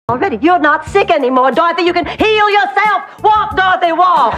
Already, you're not sick anymore, Dorothy. You can heal yourself. Walk, Dorothy, walk.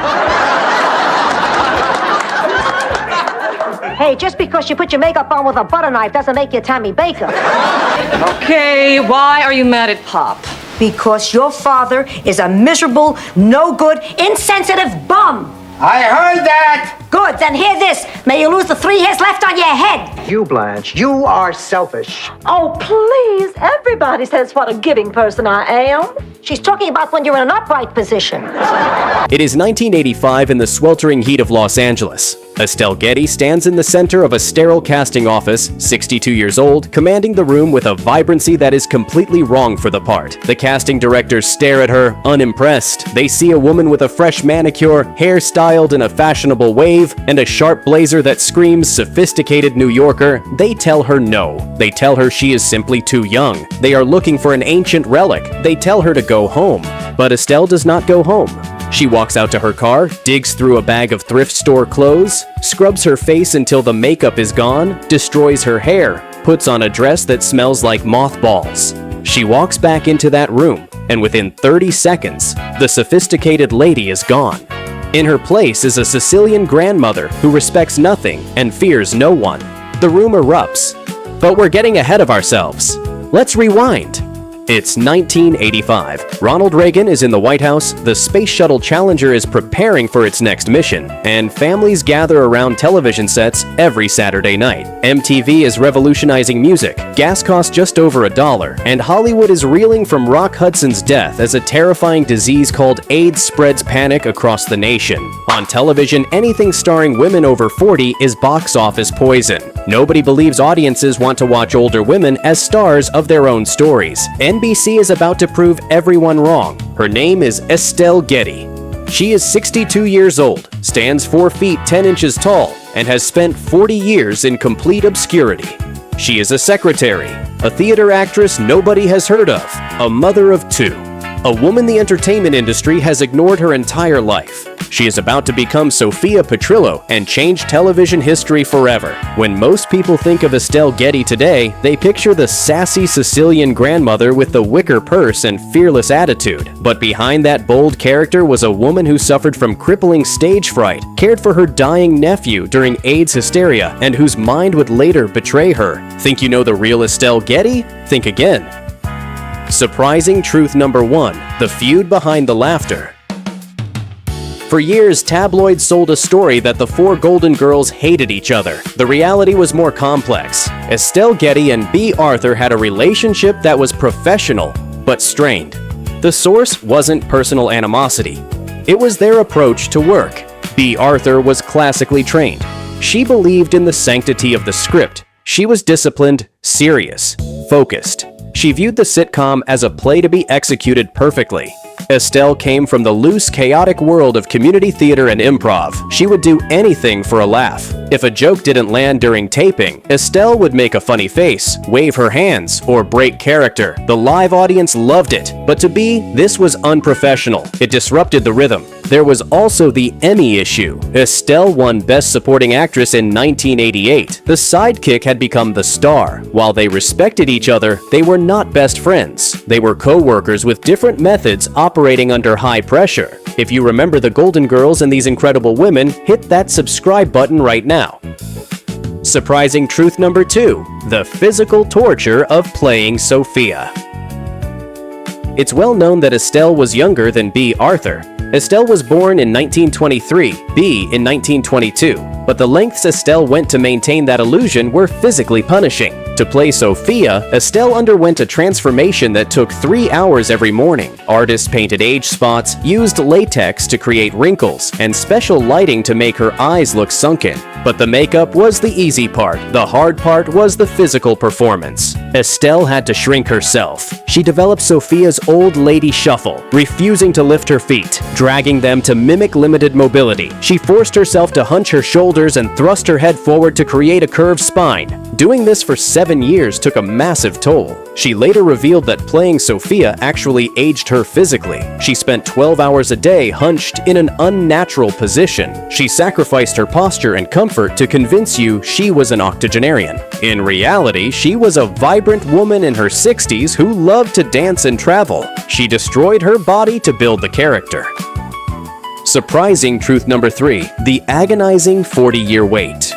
Hey, just because you put your makeup on with a butter knife doesn't make you Tammy Baker. Okay, why are you mad at Pop? Because your father is a miserable, no good, insensitive bum. I heard that! Good, then hear this. May you lose the 3 hairs left on your head. You, Blanche, you are selfish. Oh, please. Everybody says what a giving person I am. She's talking about when you're in an upright position. It is 1985 in the sweltering heat of Los Angeles. Estelle Getty stands in the center of a sterile casting office, 62 years old, commanding the room with a vibrancy that is completely wrong for the part. The casting directors stare at her, unimpressed. They see a woman with a fresh manicure, hair styled in a fashionable wave, and a sharp blazer that screams sophisticated New Yorker. They tell her no. They tell her she is simply too young. They are looking for an ancient relic. They tell her to go home. But Estelle does not go home. She walks out to her car, digs through a bag of thrift store clothes, scrubs her face until the makeup is gone, destroys her hair, puts on a dress that smells like mothballs. She walks back into that room, and within 30 seconds, the sophisticated lady is gone. In her place is a Sicilian grandmother who respects nothing and fears no one. The room erupts. But we're getting ahead of ourselves. Let's rewind. It's 1985. Ronald Reagan is in the White House, the Space Shuttle Challenger is preparing for its next mission, and families gather around television sets every Saturday night. MTV is revolutionizing music, gas costs just over $1, and Hollywood is reeling from Rock Hudson's death as a terrifying disease called AIDS spreads panic across the nation. On television, anything starring women over 40 is box office poison. Nobody believes audiences want to watch older women as stars of their own stories. NBC is about to prove everyone wrong. Her name is Estelle Getty. She is 62 years old, stands 4 feet 10 inches tall, and has spent 40 years in complete obscurity. She is a secretary, a theater actress nobody has heard of, a mother of 2. A woman the entertainment industry has ignored her entire life. She is about to become Sophia Petrillo and change television history forever. When most people think of Estelle Getty today, they picture the sassy Sicilian grandmother with the wicker purse and fearless attitude. But behind that bold character was a woman who suffered from crippling stage fright, cared for her dying nephew during AIDS hysteria, and whose mind would later betray her. Think you know the real Estelle Getty? Think again. Surprising truth number 1, the feud behind the laughter. For years, tabloids sold a story that the 4 Golden Girls hated each other. The reality was more complex. Estelle Getty and Bea Arthur had a relationship that was professional, but strained. The source wasn't personal animosity. It was their approach to work. Bea Arthur was classically trained. She believed in the sanctity of the script. She was disciplined, serious, focused. She viewed the sitcom as a play to be executed perfectly. Estelle came from the loose, chaotic world of community theater and improv. She would do anything for a laugh. If a joke didn't land during taping, Estelle would make a funny face, wave her hands, or break character. The live audience loved it, but to Bea, this was unprofessional. It disrupted the rhythm. There was also the Emmy issue. Estelle won Best Supporting Actress in 1988. The sidekick had become the star. While they respected each other, they were not best friends. They were co-workers with different methods operating under high pressure. If you remember the Golden Girls and these incredible women, hit that subscribe button right now. Surprising truth number 2, the physical torture of playing Sophia. It's well known that Estelle was younger than Bea Arthur. Estelle was born in 1923, Bea in 1922, but the lengths Estelle went to maintain that illusion were physically punishing. To play Sophia, Estelle underwent a transformation that took 3 hours every morning. Artists painted age spots, used latex to create wrinkles, and special lighting to make her eyes look sunken. But the makeup was the easy part. The hard part was the physical performance. Estelle had to shrink herself. She developed Sophia's old lady shuffle, refusing to lift her feet, dragging them to mimic limited mobility. She forced herself to hunch her shoulders and thrust her head forward to create a curved spine. Doing this for 7 7 years took a massive toll. She later revealed that playing Sophia actually aged her physically. She spent 12 hours a day hunched in an unnatural position. She sacrificed her posture and comfort to convince you she was an octogenarian. In reality, she was a vibrant woman in her 60s who loved to dance and travel. She destroyed her body to build the character. Surprising truth number 3, the agonizing 40-year wait.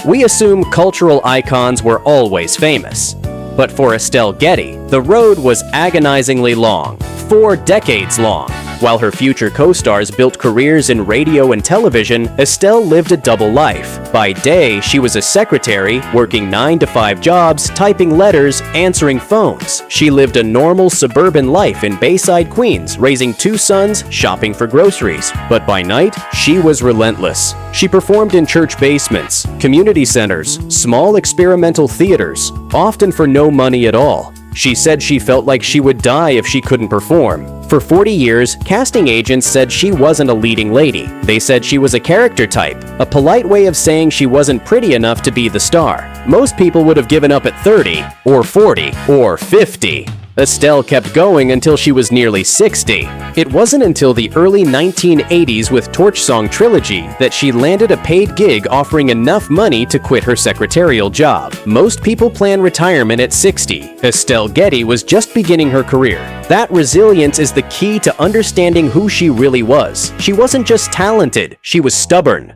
We assume cultural icons were always famous. But for Estelle Getty, the road was agonizingly long, 4 decades long. While her future co-stars built careers in radio and television, Estelle lived a double life. By day, she was a secretary, working 9-to-5 jobs, typing letters, answering phones. She lived a normal suburban life in Bayside, Queens, raising 2 sons, shopping for groceries. But by night, she was relentless. She performed in church basements, community centers, small experimental theaters, often for no money at all. She said she felt like she would die if she couldn't perform. For 40 years, casting agents said she wasn't a leading lady. They said she was a character type, a polite way of saying she wasn't pretty enough to be the star. Most people would have given up at 30, or 40, or 50. Estelle kept going until she was nearly 60. It wasn't until the early 1980s with Torch Song Trilogy that she landed a paid gig offering enough money to quit her secretarial job. Most people plan retirement at 60. Estelle Getty was just beginning her career. That resilience is the key to understanding who she really was. She wasn't just talented, she was stubborn.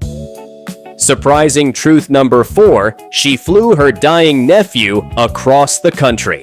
Surprising truth number 4, she flew her dying nephew across the country.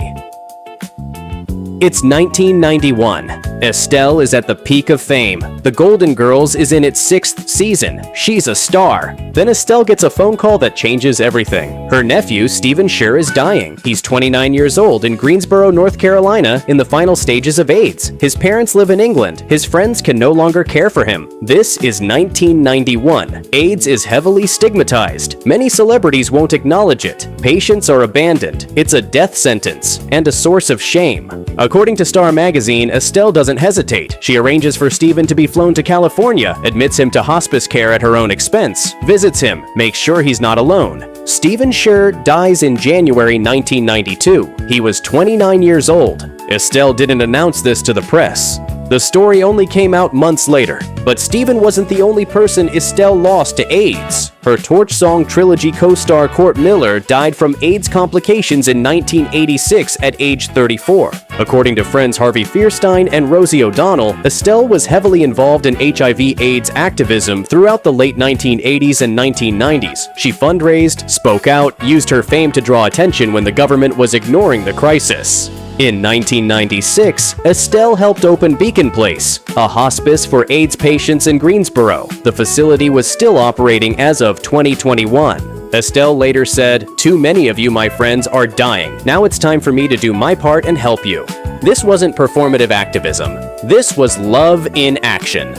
It's 1991. Estelle is at the peak of fame. The Golden Girls is in its 6th season. She's a star. Then Estelle gets a phone call that changes everything. Her nephew, Stephen Schur, is dying. He's 29 years old in Greensboro, North Carolina, in the final stages of AIDS. His parents live in England. His friends can no longer care for him. This is 1991. AIDS is heavily stigmatized. Many celebrities won't acknowledge it. Patients are abandoned. It's a death sentence and a source of shame. According to Star Magazine, Estelle doesn't hesitate. She arranges for Stephen to be flown to California, admits him to hospice care at her own expense, visits him, makes sure he's not alone. Stephen Schur dies in January 1992. He was 29 years old. Estelle didn't announce this to the press. The story only came out months later, but Stephen wasn't the only person Estelle lost to AIDS. Her Torch Song Trilogy co-star Court Miller died from AIDS complications in 1986 at age 34. According to friends Harvey Fierstein and Rosie O'Donnell, Estelle was heavily involved in HIV/AIDS activism throughout the late 1980s and 1990s. She fundraised, spoke out, used her fame to draw attention when the government was ignoring the crisis. In 1996, Estelle helped open Beacon Place, a hospice for AIDS patients in Greensboro. The facility was still operating as of 2021. Estelle later said, "Too many of you, my friends, are dying. Now it's time for me to do my part and help you." This wasn't performative activism. This was love in action.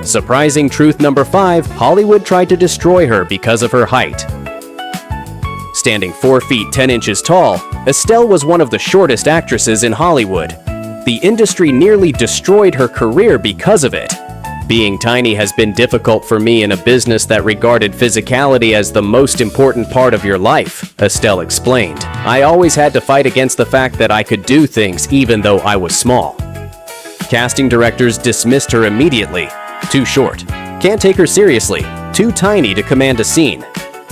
Surprising truth number 5, Hollywood tried to destroy her because of her height. Standing 4 feet 10 inches tall, Estelle was one of the shortest actresses in Hollywood. The industry nearly destroyed her career because of it. Being tiny has been difficult for me in a business that regarded physicality as the most important part of your life, Estelle explained. I always had to fight against the fact that I could do things even though I was small. Casting directors dismissed her immediately. Too short. Can't take her seriously. Too tiny to command a scene.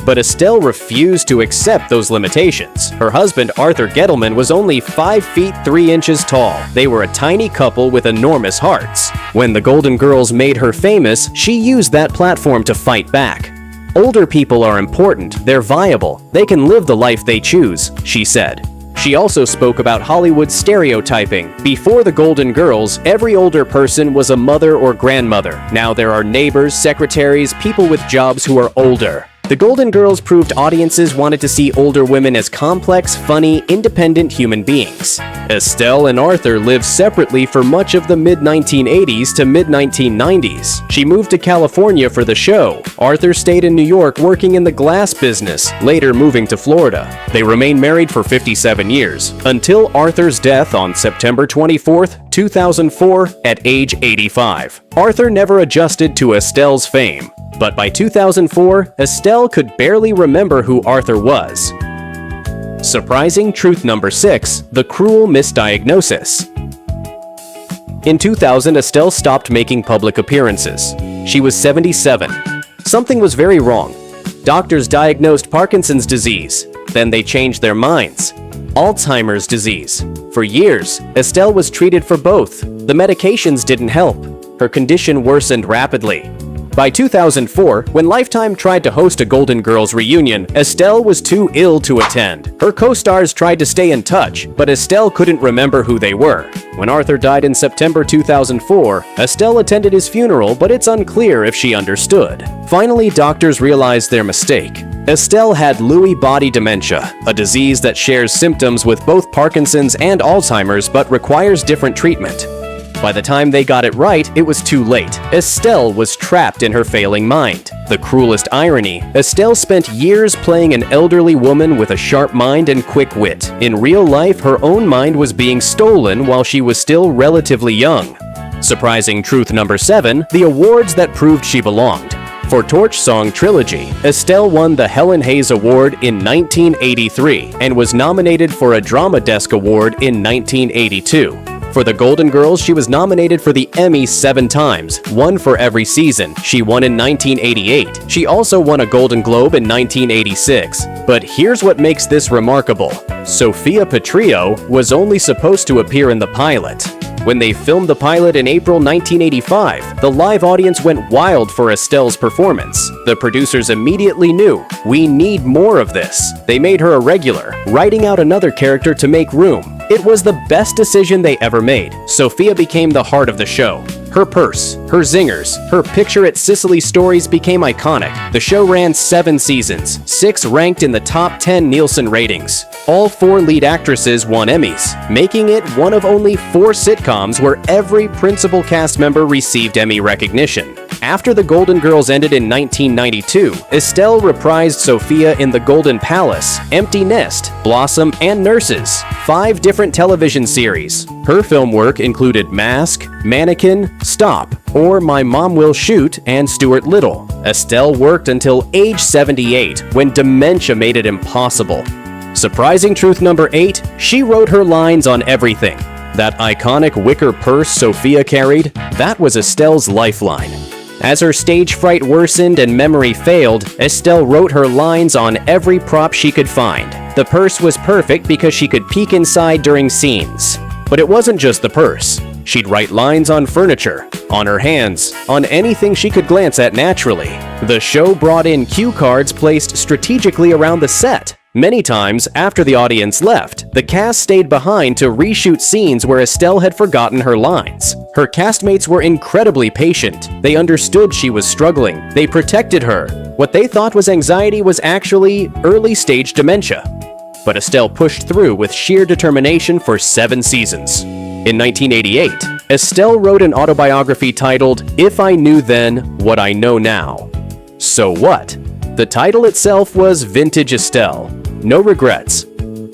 But Estelle refused to accept those limitations. Her husband, Arthur Gettleman, was only 5 feet 3 inches tall. They were a tiny couple with enormous hearts. When the Golden Girls made her famous, she used that platform to fight back. Older people are important, they're viable, they can live the life they choose, she said. She also spoke about Hollywood stereotyping. Before the Golden Girls, every older person was a mother or grandmother. Now there are neighbors, secretaries, people with jobs who are older. The Golden Girls proved audiences wanted to see older women as complex, funny, independent human beings. Estelle and Arthur lived separately for much of the mid-1980s to mid-1990s. She moved to California for the show. Arthur stayed in New York working in the glass business, later moving to Florida. They remained married for 57 years, until Arthur's death on September 24, 2004, at age 85. Arthur never adjusted to Estelle's fame. But by 2004, Estelle could barely remember who Arthur was. Surprising truth number 6, the cruel misdiagnosis. In 2000, Estelle stopped making public appearances. She was 77. Something was very wrong. Doctors diagnosed Parkinson's disease. Then they changed their minds. Alzheimer's disease. For years, Estelle was treated for both. The medications didn't help. Her condition worsened rapidly. By 2004, when Lifetime tried to host a Golden Girls reunion, Estelle was too ill to attend. Her co-stars tried to stay in touch, but Estelle couldn't remember who they were. When Arthur died in September 2004, Estelle attended his funeral, but it's unclear if she understood. Finally, doctors realized their mistake. Estelle had Lewy body dementia, a disease that shares symptoms with both Parkinson's and Alzheimer's but requires different treatment. By the time they got it right, it was too late. Estelle was trapped in her failing mind. The cruelest irony, Estelle spent years playing an elderly woman with a sharp mind and quick wit. In real life, her own mind was being stolen while she was still relatively young. Surprising truth number 7, the awards that proved she belonged. For Torch Song Trilogy, Estelle won the Helen Hayes Award in 1983 and was nominated for a Drama Desk Award in 1982. For the Golden Girls, she was nominated for the Emmy 7 times, one for every season. She won in 1988. She also won a Golden Globe in 1986. But here's what makes this remarkable. Sophia Petrillo was only supposed to appear in the pilot. When they filmed the pilot in April 1985, the live audience went wild for Estelle's performance. The producers immediately knew, we need more of this. They made her a regular, writing out another character to make room. It was the best decision they ever made. Sophia became the heart of the show. Her purse, her zingers, her picture at Sicily stories became iconic. The show ran 7 seasons, 6 ranked in the top 10 Nielsen ratings. All 4 lead actresses won Emmys, making it one of only 4 sitcoms where every principal cast member received Emmy recognition. After the Golden Girls ended in 1992, Estelle reprised Sophia in The Golden Palace, Empty Nest, Blossom, and Nurses, 5 different television series. Her film work included Mask, Mannequin, Stop, or My Mom Will Shoot, and Stuart Little. Estelle worked until age 78, when dementia made it impossible. Surprising truth number 8, she wrote her lines on everything. That iconic wicker purse Sophia carried, that was Estelle's lifeline. As her stage fright worsened and memory failed, Estelle wrote her lines on every prop she could find. The purse was perfect because she could peek inside during scenes. But it wasn't just the purse. She'd write lines on furniture, on her hands, on anything she could glance at naturally. The show brought in cue cards placed strategically around the set. Many times, after the audience left, the cast stayed behind to reshoot scenes where Estelle had forgotten her lines. Her castmates were incredibly patient. They understood she was struggling. They protected her. What they thought was anxiety was actually early-stage dementia. But Estelle pushed through with sheer determination for 7 seasons. In 1988, Estelle wrote an autobiography titled If I Knew Then What I Know Now. So what? The title itself was Vintage Estelle. No regrets,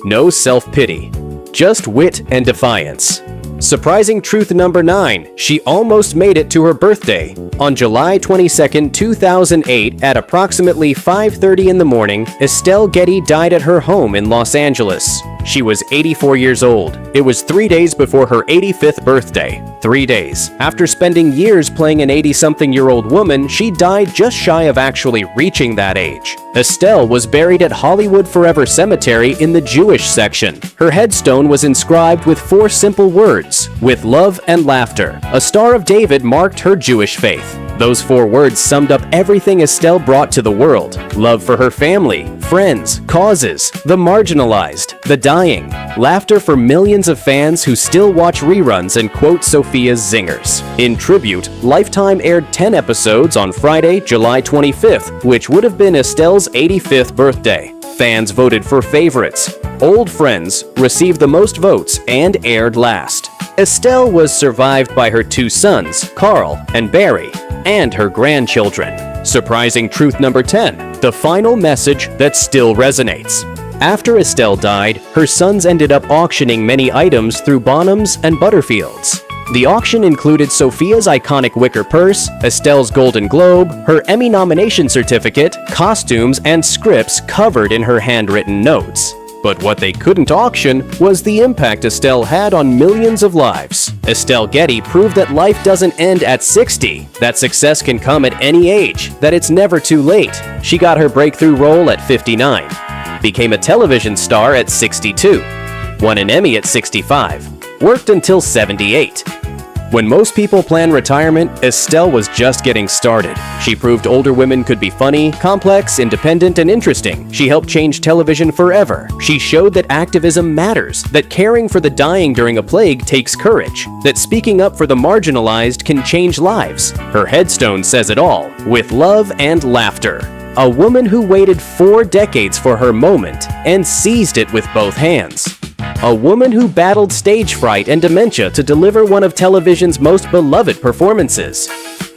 no self-pity, just wit and defiance. Surprising truth number 9, she almost made it to her birthday. On July 22, 2008, at approximately 5:30 in the morning, Estelle Getty died at her home in Los Angeles. She was 84 years old. It was 3 days before her 85th birthday. 3 days. After spending years playing an 80-something-year-old woman, she died just shy of actually reaching that age. Estelle was buried at Hollywood Forever Cemetery in the Jewish section. Her headstone was inscribed with 4 simple words, with love and laughter. A Star of David marked her Jewish faith. Those 4 words summed up everything Estelle brought to the world. Love for her family, friends, causes, the marginalized, the dying. Laughter for millions of fans who still watch reruns and quote Sophia's zingers. In tribute, Lifetime aired 10 episodes on Friday, July 25th, which would have been Estelle's 85th birthday. Fans voted for favorites. Old Friends received the most votes and aired last. Estelle was survived by her 2 sons, Carl and Barry, and her grandchildren. Surprising truth number 10, the final message that still resonates. After Estelle died, her sons ended up auctioning many items through Bonhams and Butterfields. The auction included Sophia's iconic wicker purse, Estelle's Golden Globe, her Emmy nomination certificate, costumes, and scripts covered in her handwritten notes. But what they couldn't auction was the impact Estelle had on millions of lives. Estelle Getty proved that life doesn't end at 60, that success can come at any age, that it's never too late. She got her breakthrough role at 59, became a television star at 62, won an Emmy at 65, worked until 78. When most people plan retirement, Estelle was just getting started. She proved older women could be funny, complex, independent, and interesting. She helped change television forever. She showed that activism matters, that caring for the dying during a plague takes courage, that speaking up for the marginalized can change lives. Her headstone says it all, with love and laughter. A woman who waited 4 decades for her moment and seized it with both hands. A woman who battled stage fright and dementia to deliver one of television's most beloved performances.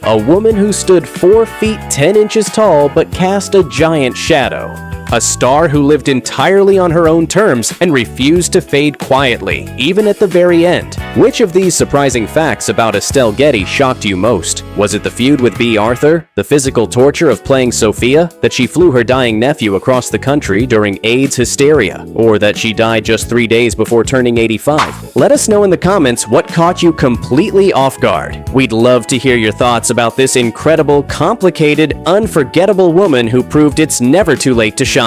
A woman who stood 4 feet 10 inches tall but cast a giant shadow. A star who lived entirely on her own terms and refused to fade quietly, even at the very end. Which of these surprising facts about Estelle Getty shocked you most? Was it the feud with Bea Arthur? The physical torture of playing Sophia? That she flew her dying nephew across the country during AIDS hysteria? Or that she died just 3 days before turning 85? Let us know in the comments what caught you completely off guard. We'd love to hear your thoughts about this incredible, complicated, unforgettable woman who proved it's never too late to shine.